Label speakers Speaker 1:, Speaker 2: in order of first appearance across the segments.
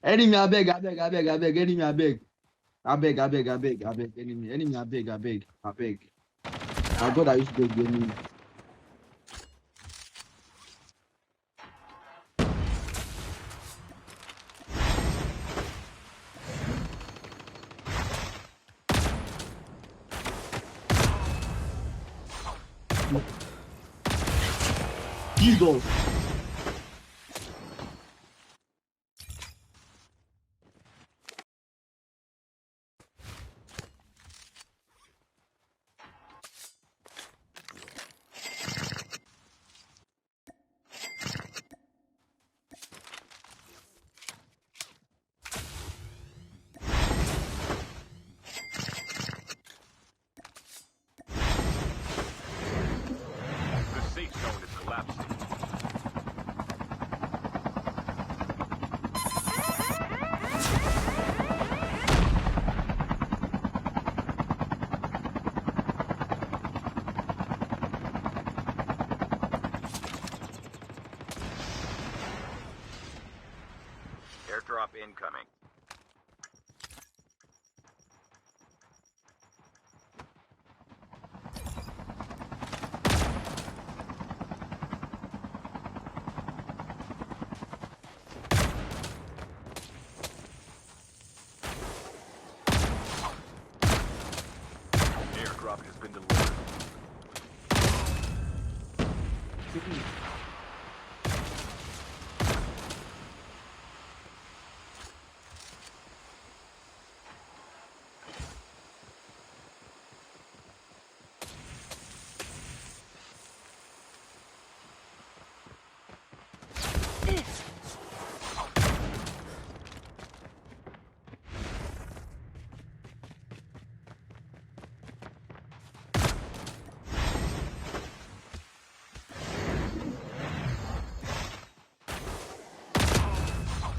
Speaker 1: Enemy, I beg, enemy, I beg. Enemy, I beg. My God, I used to beg the enemy. Jesus.
Speaker 2: The safe zone is collapsing. Airdrop incoming. Airdrop has been delivered.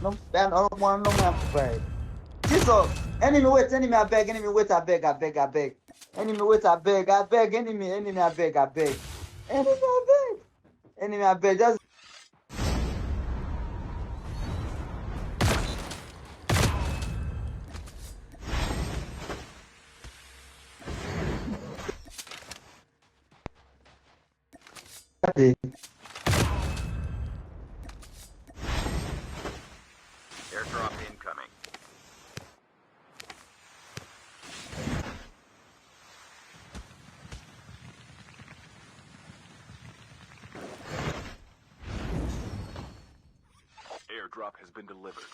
Speaker 3: No, then I don't want no man provide. Jesus, enemy wait, enemy I beg, enemy wait, I beg. Enemy wait, I beg, enemy I beg. Enemy I beg, just
Speaker 2: Airdrop incoming. Airdrop has been delivered.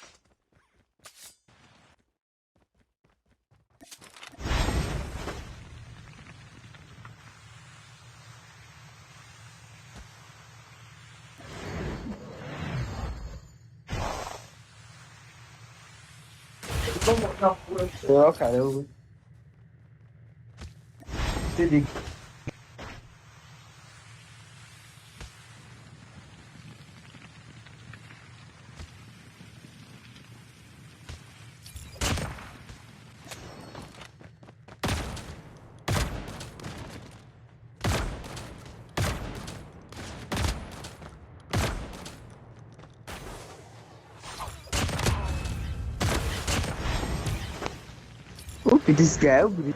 Speaker 3: yeah, okay. Over. See the Who be this guy? Who be this?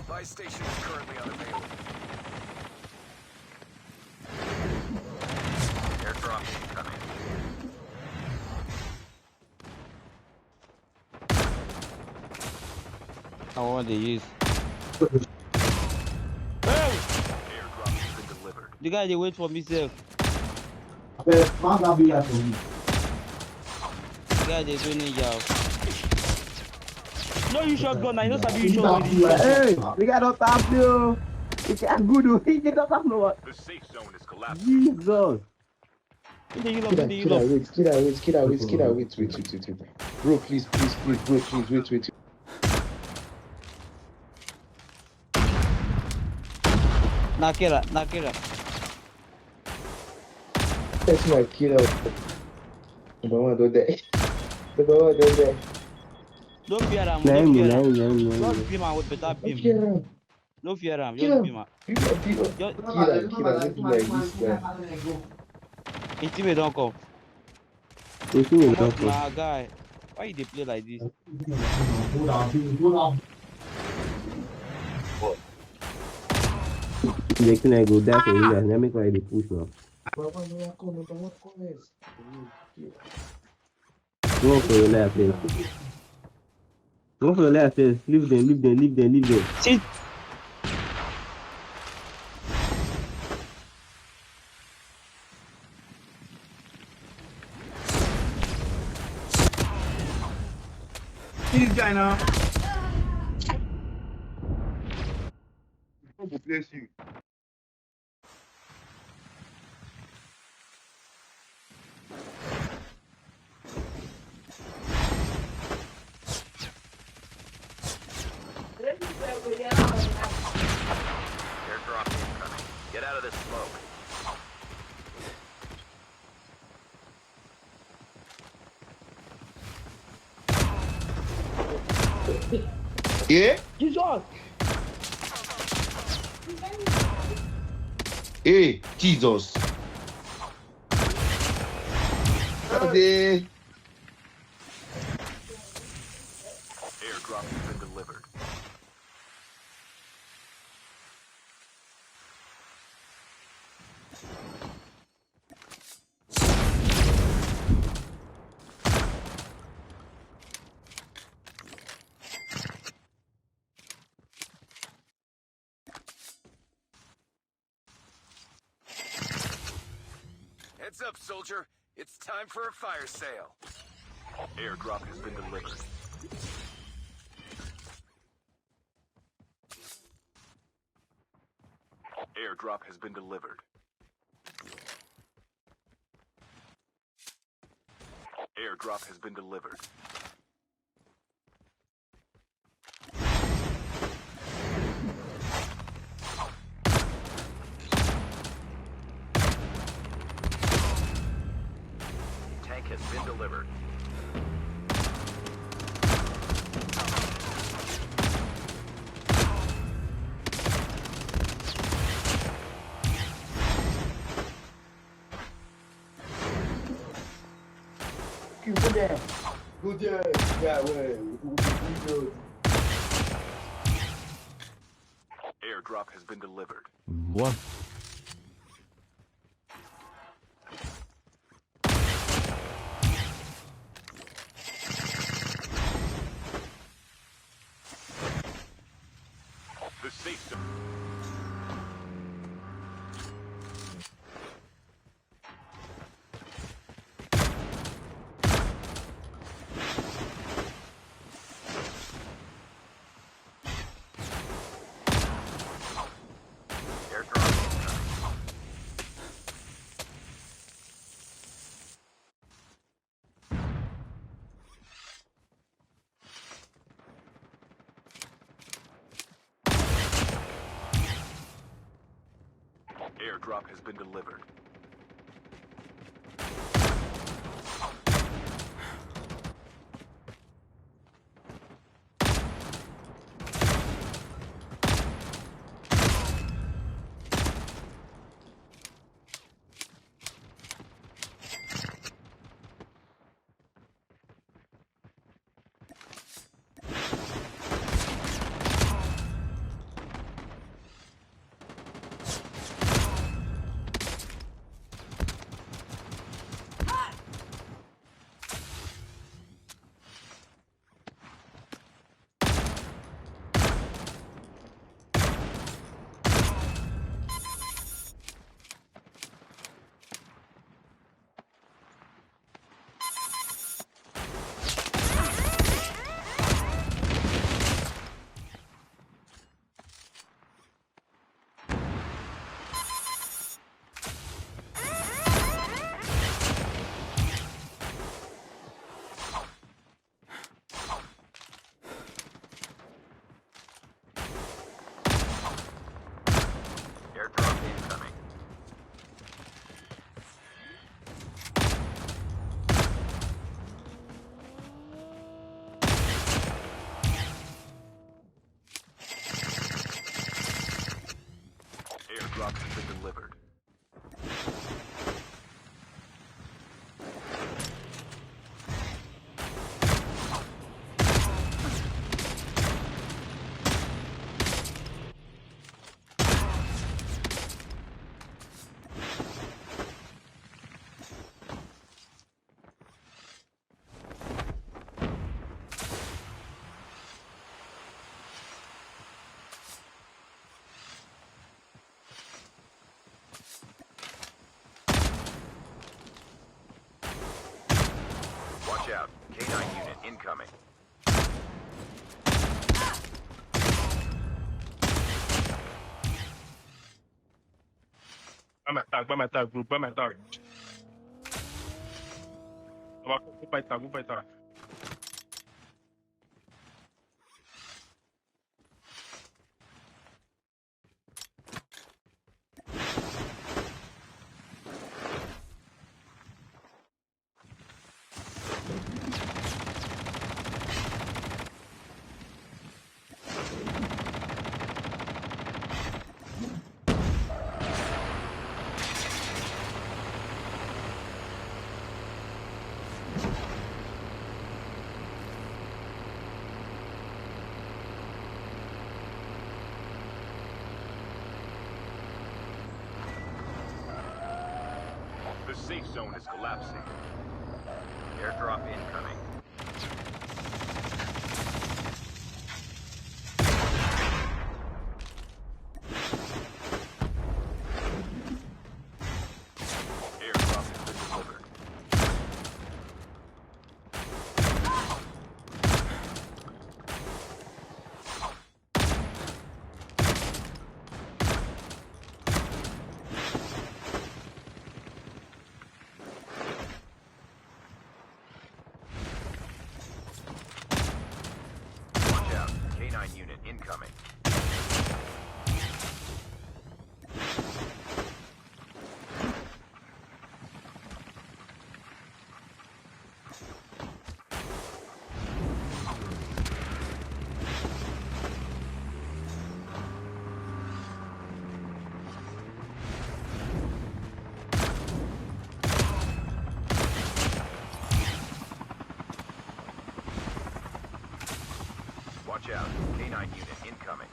Speaker 2: Buy station is currently unavailable. Airdrop incoming.
Speaker 1: I want to use.
Speaker 2: Airdrop has been delivered.
Speaker 1: The guy they wait for me, sir.
Speaker 4: But my God, be out for me.
Speaker 1: The guy they doing it, y'all. No, you shotgun. I know something you
Speaker 4: Stop
Speaker 1: shot.
Speaker 4: you right
Speaker 5: Hey,
Speaker 4: now.
Speaker 5: we got no time you. We can't go do it. You don't have no what.
Speaker 2: The safe zone is collapsing.
Speaker 5: Jesus.
Speaker 1: In the
Speaker 5: Kid,
Speaker 1: wait.
Speaker 5: Bro, please, wait.
Speaker 1: Knock it up.
Speaker 5: That's my killer. Mama do that. Mama do that.
Speaker 6: Don't fear him.
Speaker 5: Nah,
Speaker 6: Don't
Speaker 5: me,
Speaker 6: fear
Speaker 5: nah,
Speaker 6: him.
Speaker 5: me, nah, me, nah,
Speaker 6: Just
Speaker 5: me.
Speaker 6: beam him with better
Speaker 5: Don't
Speaker 6: beam.
Speaker 5: fear him.
Speaker 6: Don't fear him.
Speaker 5: Kill
Speaker 6: Just
Speaker 5: him.
Speaker 6: beam him.
Speaker 5: Beat him, beat him.
Speaker 6: Just
Speaker 5: Kill him, kill him. This is like this guy.
Speaker 6: his teammate don't come.
Speaker 5: You see me,
Speaker 6: Come
Speaker 5: don't
Speaker 6: on,
Speaker 5: come.
Speaker 6: nah, guy. Why you dey play like this?
Speaker 5: The thing I go dash for you guys. Let me try the push now. Go for your left, please. Go for your left, please. Leave them, leave them, leave them, leave them.
Speaker 6: See,
Speaker 1: This guy now. God will bless you.
Speaker 2: Airdrop incoming. Get out of this smoke.
Speaker 1: Yeah?
Speaker 5: Jesus!
Speaker 1: Hey, Jesus. Hey.
Speaker 2: Airdrop has been delivered. Heads up, soldier. It's time for a fire sale. Airdrop has been delivered. Airdrop has been delivered. Airdrop has been delivered. Tank has been delivered.
Speaker 3: Go there.
Speaker 5: Good day. Yeah, well.
Speaker 2: Airdrop has been delivered.
Speaker 6: what?
Speaker 2: The safe zone. Airdrop incoming. Airdrop has been delivered. Airdrop has been delivered. Watch out. K9 unit incoming.
Speaker 7: Buy my tag, bro. Buy my tag. Go buy tag, go buy tag.
Speaker 2: The safe zone is collapsing. Airdrop incoming. Airdrop has been delivered. Watch out. K9 unit incoming. Watch out. K9 unit incoming.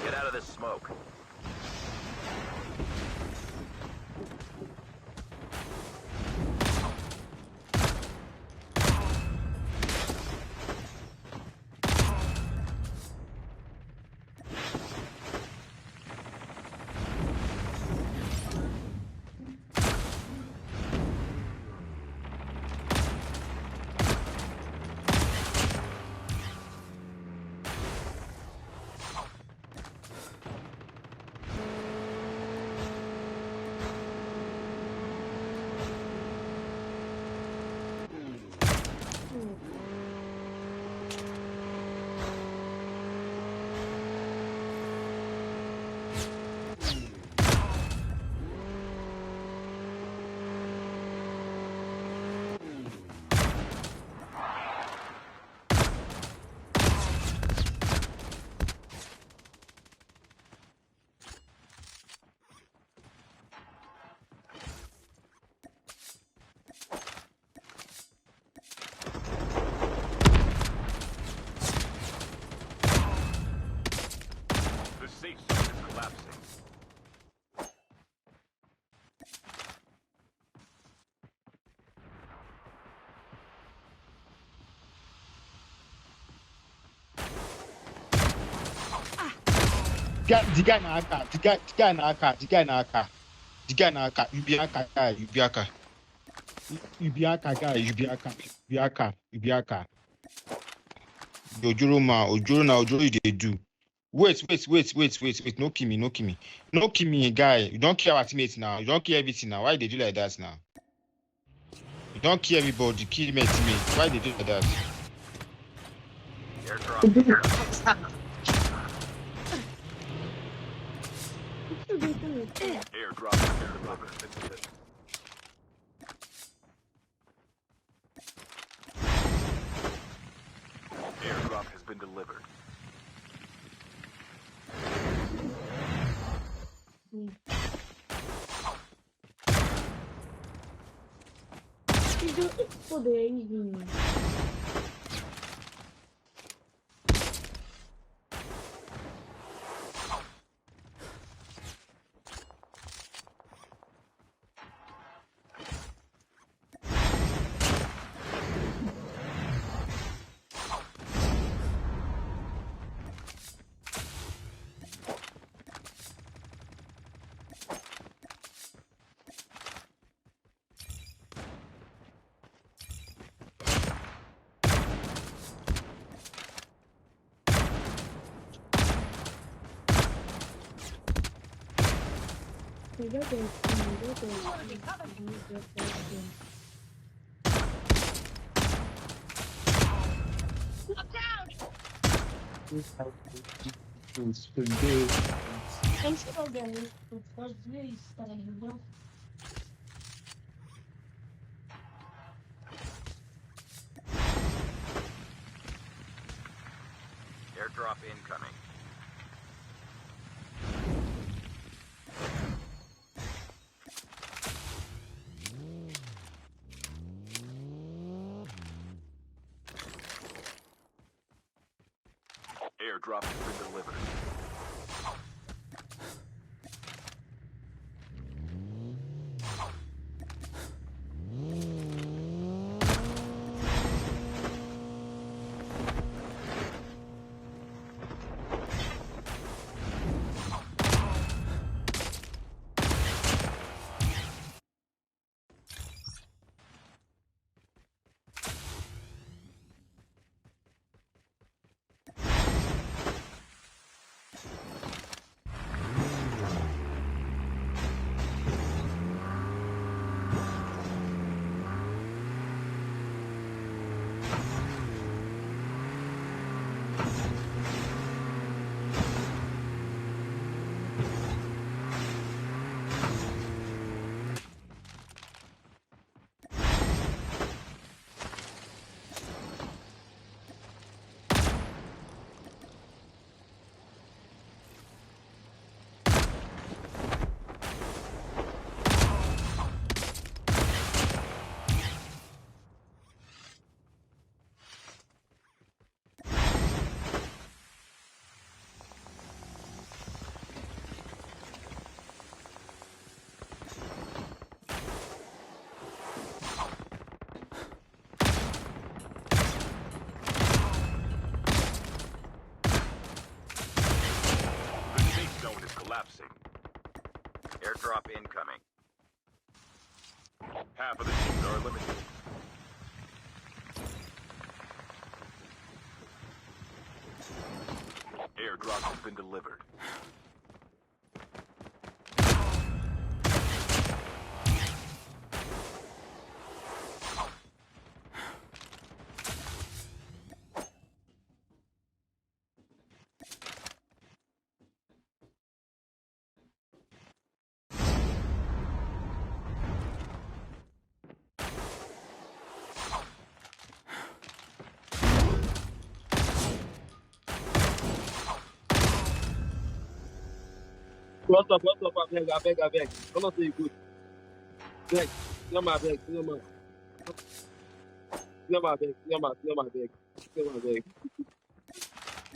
Speaker 2: Get out of this smoke. The safe zone is collapsing.
Speaker 7: The guy na aka. The guy na aka. The guy na aka. The guy na aka. You be aka guy. You be aka. You be aka guy. You be aka. You be aka. You be aka. Ojoro ma. Ojoro na ojoro you dey do. Wait. No kill me. No kill me, guy. You don't kill our teammates now. You don't kill everything now. Why they do like that now? You don't kill everybody. Kill my teammates. Why they do like that?
Speaker 2: Airdrop. Airdrop has been delivered. Airdrop has been delivered.
Speaker 8: 이거 내 이기. 이거 I'm sure they'll get first race that I will.
Speaker 2: Airdrop incoming. Airdrop has been delivered. The safe zone is collapsing. Airdrop incoming. Half of the teams are eliminated. Airdrop has been delivered.
Speaker 5: What's up, I beg. I'm not saying good. Beg. No, my beg. No, my beg.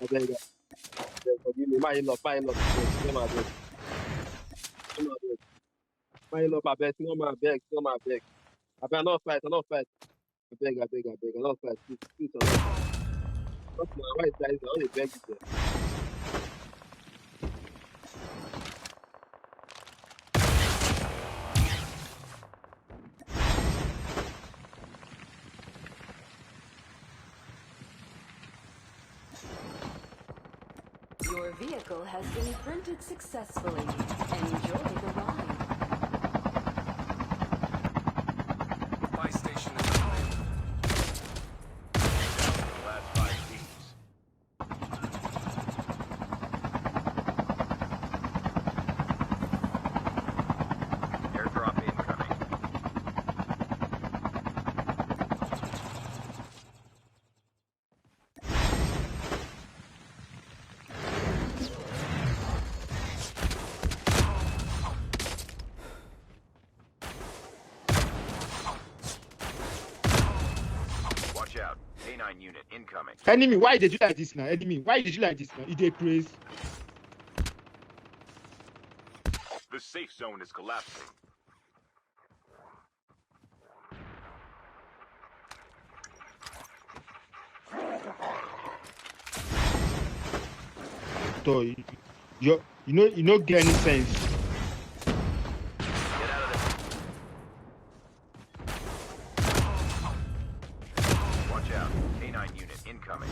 Speaker 5: I beg. Forgive me. My in-law. No, my beg. My in-law, my beg. No, my beg. I beg, not fight. I beg. I not fight. Please, That's my right, guys. I only beg you there.
Speaker 9: Your vehicle has been printed successfully. Enjoy the ride.
Speaker 2: Buy station is available. Down to the last 5 teams. Airdrop incoming. unit incoming.
Speaker 7: Enemy, why did you like this now? Enemy, why did you like this now? It dey crazy.
Speaker 2: The safe zone is collapsing.
Speaker 7: So you know get any sense.
Speaker 2: Get out of there. Watch out. K9 unit incoming.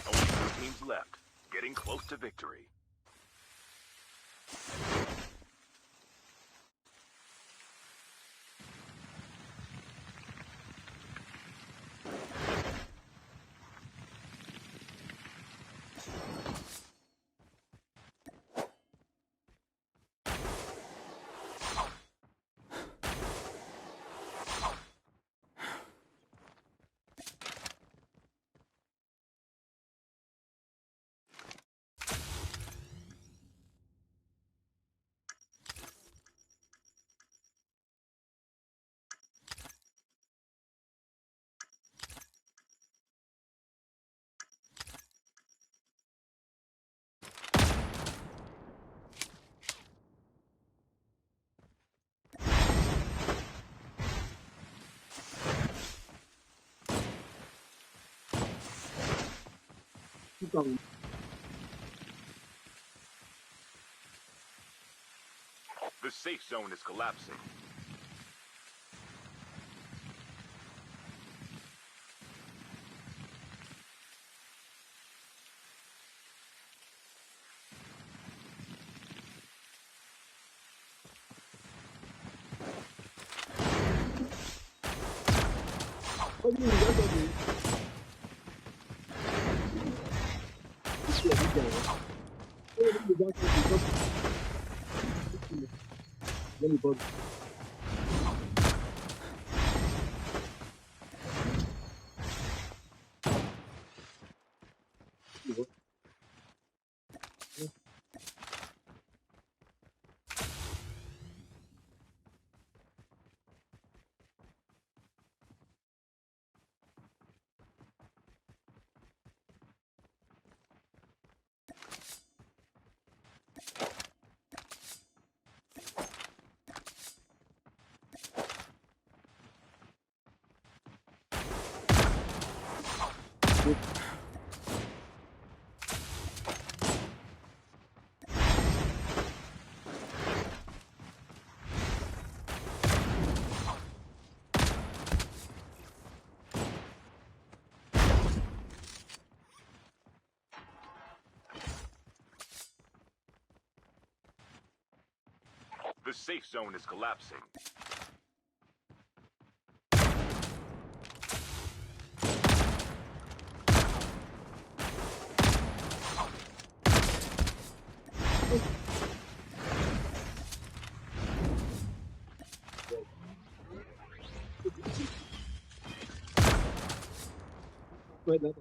Speaker 2: Only 2 teams left. Getting close to victory. The safe zone is collapsing.
Speaker 5: Let me go.
Speaker 2: The safe zone is collapsing.
Speaker 5: Wait, that's